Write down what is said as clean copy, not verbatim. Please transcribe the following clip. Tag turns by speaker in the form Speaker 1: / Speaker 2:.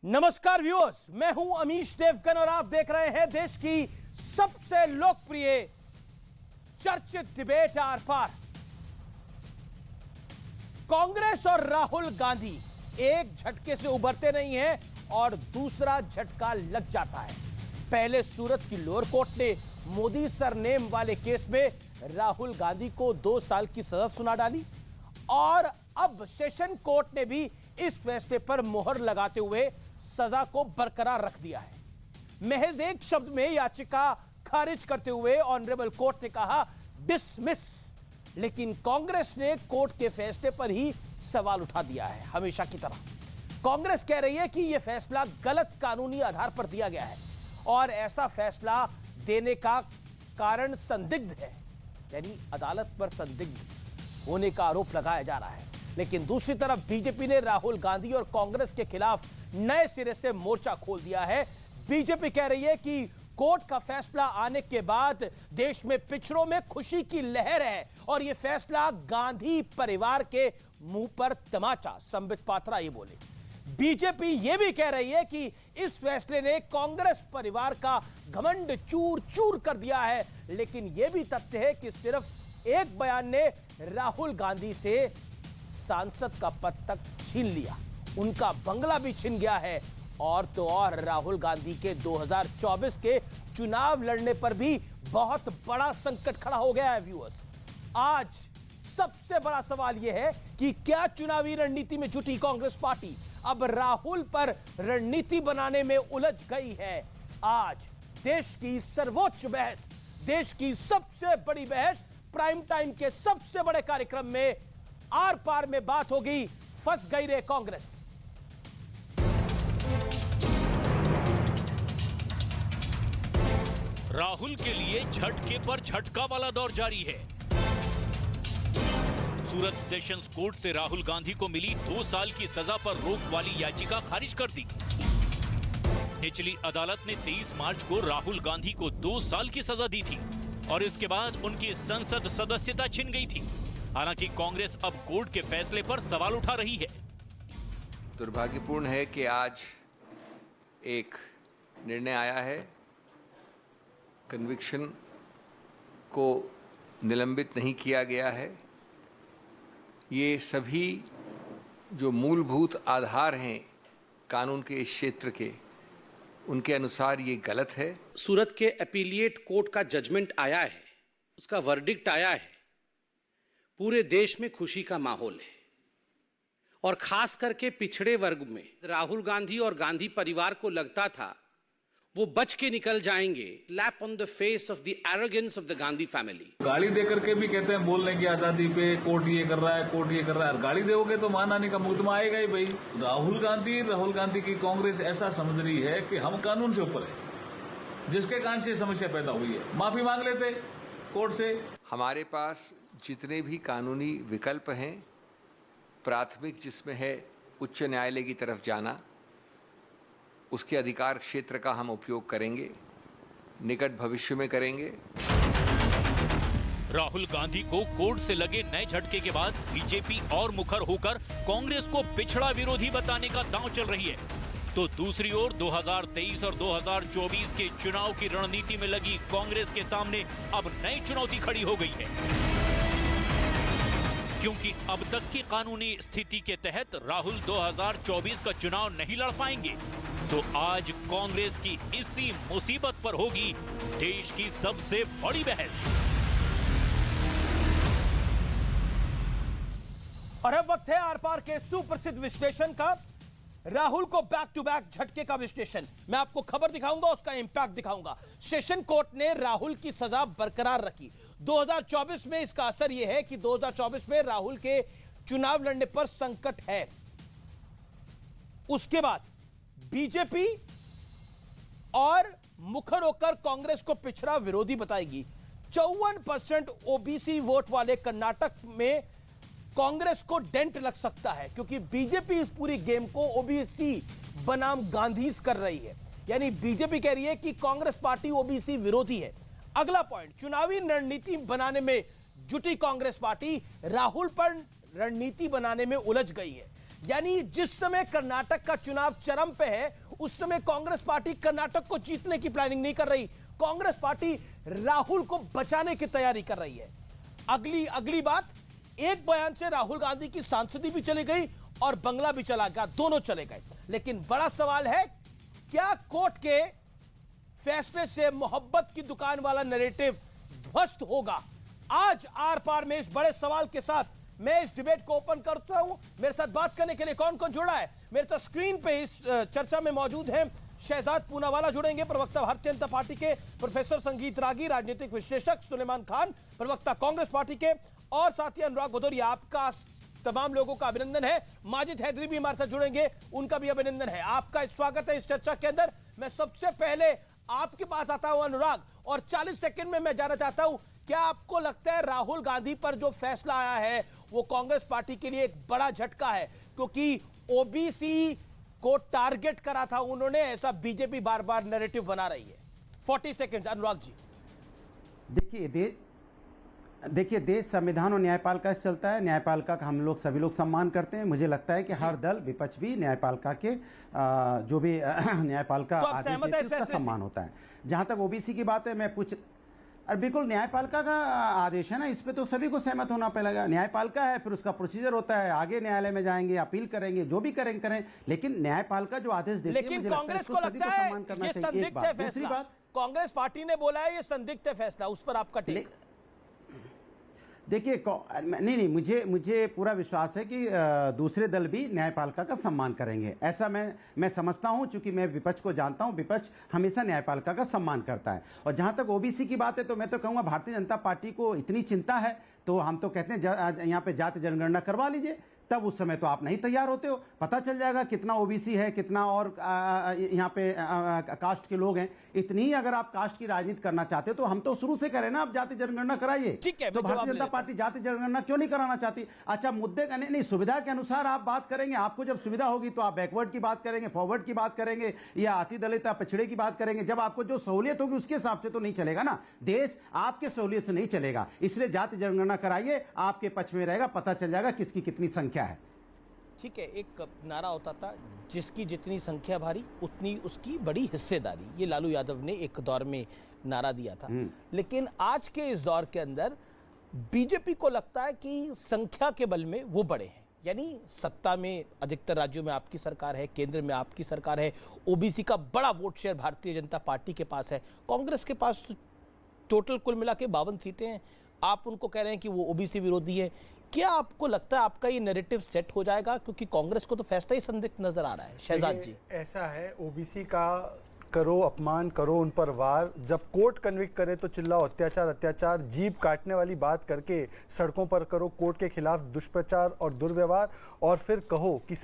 Speaker 1: नमस्कार व्यूअर्स, मैं हूं अमीश देवगन और आप देख रहे हैं देश की सबसे लोकप्रिय चर्चित डिबेट आर पार। कांग्रेस और राहुल गांधी एक झटके से उभरते नहीं हैं और दूसरा झटका लग जाता है। पहले सूरत की लोअर कोर्ट ने मोदी सरनेम वाले केस में राहुल गांधी को 2 साल की सजा सुना डाली और अब सेशन कोर्ट ने भी इस फैसले पर मुहर लगाते हुए सजा को बरकरार रख दिया है। महज एक शब्द में याचिका खारिज करते हुए ऑनरेबल कोर्ट ने कहा डिसमिस, लेकिन कांग्रेस ने कोर्ट के फैसले पर ही सवाल उठा दिया है। हमेशा की तरह कांग्रेस कह रही है कि यह फैसला गलत कानूनी आधार पर दिया गया है और ऐसा फैसला देने का कारण संदिग्ध है, यानी अदालत पर संदिग्ध होने का आरोप लगाया जा रहा है। लेकिन दूसरी तरफ बीजेपी ने राहुल गांधी और कांग्रेस के खिलाफ नए सिरे से मोर्चा खोल दिया है। बीजेपी कह रही है कि कोर्ट का फैसला आने के बाद देश में पिछड़ों में खुशी की लहर है और यह फैसला गांधी परिवार के मुंह पर तमाचा। संबित पात्रा ये बोले। बीजेपी यह भी कह रही है कि इस फैसले ने कांग्रेस परिवार का घमंड चूर चूर कर दिया है, लेकिन यह भी तथ्य है कि सिर्फ एक बयान ने राहुल गांधी से सांसद का पद तक छीन लिया, उनका बंगला भी छिन गया है और तो और राहुल गांधी के 2024 के चुनाव लड़ने पर भी बहुत बड़ा संकट खड़ा हो गया है। व्यूअर्स, आज सबसे बड़ा सवाल यह है कि क्या चुनावी रणनीति में जुटी कांग्रेस पार्टी अब राहुल पर रणनीति बनाने में उलझ गई है। आज देश की सर्वोच्च बहस, देश की सबसे बड़ी बहस, प्राइम टाइम के सबसे बड़े कार्यक्रम में आर पार में बात होगी। फंस गई रे कांग्रेस।
Speaker 2: राहुल के लिए झटके पर झटका वाला दौर जारी है। सूरत सेशंस कोर्ट से राहुल गांधी को मिली 2 साल की सजा पर रोक वाली याचिका खारिज कर दी। निचली अदालत ने 23 मार्च को राहुल गांधी को 2 साल की सजा दी थी और इसके बाद उनकी संसद सदस्यता छिन गई थी। हालांकि कांग्रेस अब कोर्ट के फैसले पर सवाल उठा रही है।
Speaker 3: दुर्भाग्यपूर्ण है कि आज एक निर्णय आया है, कन्विक्शन को निलंबित नहीं किया गया है। ये सभी जो मूलभूत आधार हैं कानून के इस क्षेत्र के, उनके अनुसार ये गलत है।
Speaker 4: सूरत के अपीलिएट कोर्ट का जजमेंट आया है, उसका वर्डिक्ट आया है। पूरे देश में खुशी का माहौल है और खास करके पिछड़े वर्ग में राहुल गांधी और गांधी परिवार को लगता था वो बच के निकल जाएंगे। Slap on the face of the arrogance of the Gandhi family.
Speaker 5: गाली देकर के भी कहते हैं बोलने की आजादी पे कोर्ट ये कर रहा है, कोर्ट ये कर रहा है। गाली दोगे तो महानानी का मुकदमा आएगा ही भाई। राहुल गांधी की कांग्रेस ऐसा समझ रही है कि हम कानून से ऊपर है, जिसके कारण से समस्या पैदा हुई है। माफी मांग लेते कोर्ट से।
Speaker 3: हमारे पास जितने भी कानूनी विकल्प हैं, प्राथमिक जिसमें है उच्च न्यायालय की तरफ जाना, उसके अधिकार क्षेत्र का हम उपयोग करेंगे, निकट भविष्य में करेंगे।
Speaker 2: राहुल गांधी को कोर्ट से लगे नए झटके के बाद बीजेपी और मुखर होकर कांग्रेस को पिछड़ा विरोधी बताने का दांव चल रही है, तो दूसरी ओर 2023 और 2024 के चुनाव की रणनीति में लगी कांग्रेस के सामने अब नई चुनौती खड़ी हो गई है, क्योंकि अब तक की कानूनी स्थिति के तहत राहुल 2024 का चुनाव नहीं लड़ पाएंगे। तो आज कांग्रेस की इसी मुसीबत पर होगी देश की सबसे बड़ी बहस।
Speaker 1: और अब वक्त है आर पार के सुप्रसिद्ध विश्लेषण का। राहुल को बैक टू बैक झटके का विश्लेषण। मैं आपको खबर दिखाऊंगा, उसका इंपैक्ट दिखाऊंगा। सेशन कोर्ट ने राहुल की सजा बरकरार रखी। 2024 में इसका असर यह है कि 2024 में राहुल के चुनाव लड़ने पर संकट है। उसके बाद बीजेपी और मुखर होकर कांग्रेस को पिछड़ा विरोधी बताएगी। 54% ओबीसी वोट वाले कर्नाटक में कांग्रेस को डेंट लग सकता है, क्योंकि बीजेपी इस पूरी गेम को ओबीसी बनाम गांधीज कर रही है। यानी बीजेपी कह रही है कि कांग्रेस पार्टी ओबीसी विरोधी है। अगला पॉइंट, चुनावी रणनीति बनाने में जुटी कांग्रेस पार्टी राहुल पर रणनीति बनाने में उलझ गई है। यानी जिस समय कर्नाटक का चुनाव चरम पे है, उस समय कांग्रेस पार्टी कर्नाटक को जीतने की प्लानिंग नहीं कर रही। कांग्रेस पार्टी राहुल को बचाने की तैयारी कर रही है। अगली बात, एक बयान से राहुल गांधी की सांसदी भी चली गई और बंगला भी चला गया, दोनों चले गए। लेकिन बड़ा सवाल है, क्या कोर्ट के फैसले से मोहब्बत की दुकान वाला नैरेटिव ध्वस्त होगा? आज आर पार में इस बड़े सवाल के साथ मैं इस डिबेट को ओपन करता हूं। मेरे साथ बात करने के लिए कौन कौन जुड़ा है? मेरे साथ स्क्रीन पे इस चर्चा में मौजूद हैं शहजाद पूनावाला जुड़ेंगे, प्रवक्ता भारतीय जनता पार्टी के, प्रोफेसर संगीत रागी, राजनीतिक विश्लेषक सुलेमान खान, प्रवक्ता कांग्रेस पार्टी के, और साथ ही अनुराग भदौरिया। आपका तमाम लोगों का अभिनंदन है। माजिद हैदरी भी हमारे साथ जुड़ेंगे, उनका भी अभिनंदन है। आपका स्वागत है इस चर्चा के अंदर। मैं सबसे पहले आपके पास आता हूं अनुराग, और 40 सेकंड में मैं जानना चाहता हूं, क्या आपको लगता है राहुल गांधी पर जो फैसला आया है वो कांग्रेस पार्टी के लिए एक बड़ा झटका है? क्योंकि ओबीसी को टारगेट करा था उन्होंने, ऐसा बीजेपी बार बार नैरेटिव बना रही है। 40 सेकंड अनुराग जी।
Speaker 6: देखिए देश संविधान और न्यायपालिका से चलता है। न्यायपालिका का हम लोग सभी लोग सम्मान करते हैं। मुझे लगता है कि हर दल विपक्ष भी न्यायपालिका के जो भी न्यायपालिका
Speaker 1: तो
Speaker 6: आदेश देती है उसका सम्मान होता है। जहां तक ओबीसी की बात है, मैं बिल्कुल न्यायपालिका का आदेश है ना, इस पे तो सभी को सहमत होना पड़ेगा। न्यायपालिका है, फिर उसका प्रोसीजर होता है, आगे न्यायालय में जाएंगे, अपील करेंगे, जो भी करें, लेकिन न्यायपालिका जो आदेश देती है,
Speaker 1: लेकिन कांग्रेस को लगता है ये संदिग्ध है फैसला। कांग्रेस पार्टी ने बोला है ये संदिग्ध है फैसला, उस पर आपका टेक?
Speaker 6: देखिए नहीं, मुझे पूरा विश्वास है कि दूसरे दल भी न्यायपालिका का सम्मान करेंगे। ऐसा मैं समझता हूं, क्योंकि मैं विपक्ष को जानता हूं। विपक्ष हमेशा न्यायपालिका का सम्मान करता है। और जहां तक ओबीसी की बात है, तो मैं तो कहूंगा भारतीय जनता पार्टी को इतनी चिंता है तो हम तो कहते हैं यहाँ पे जाति जनगणना करवा लीजिए। तब उस समय तो आप नहीं तैयार होते हो, पता चल जाएगा कितना ओबीसी है, कितना और यहाँ पे कास्ट के लोग हैं। इतनी अगर आप कास्ट की राजनीति करना चाहते हो तो हम तो शुरू से करें ना, आप जाति जनगणना कराइए।
Speaker 1: ठीक है,
Speaker 6: तो भारतीय जनता पार्टी जाति जनगणना क्यों नहीं कराना चाहती? अच्छा, मुद्दे का नहीं, सुविधा के अनुसार आप बात करेंगे। आपको जब सुविधा होगी तो आप बैकवर्ड की बात करेंगे, फॉरवर्ड की बात करेंगे, या अति दलित या पिछड़े की बात करेंगे। जब आपको जो सहूलियत होगी उसके हिसाब से तो नहीं चलेगा ना, देश आपके सहूलियत से नहीं चलेगा। इसलिए जाति जनगणना कराइए, आपके पक्ष में रहेगा, पता चल जाएगा किसकी कितनी संख्या है।
Speaker 1: ठीक है, एक नारा होता था, जिसकी जितनी संख्या भारी उतनी उसकी बड़ी हिस्सेदारी। ये लालू यादव ने एक दौर में नारा दिया था। लेकिन आज के इस दौर के अंदर बीजेपी को लगता है कि संख्या के बल में वो बड़े हैं। यानी सत्ता में अधिकतर राज्यों में आपकी सरकार है, केंद्र में आपकी सरकार है, ओबीसी का बड़ा vote share Bharatiya Janata party के पास है। कांग्रेस के पास टोटल कुल मिला के 52 सीटें हैं। आप उनको कह रहे हैं कि वो ओबीसी विरोधी है। क्या आपको लगता है आपका ये नैरेटिव सेट हो जाएगा? क्योंकि कांग्रेस को तो फैसला ही संदिग्ध नजर आ रहा है। शहजाद जी,
Speaker 7: ऐसा है, ओबीसी का करो अपमान, करो उन पर वार, जब कोर्ट कन्विक्ट करे तो चिल्लाओ अत्याचार, जीभ काटने वाली बात करके सड़कों पर करो कोर्ट के खिलाफ दुष्प्रचार और दुर्व्यवहार, और फिर कहो कि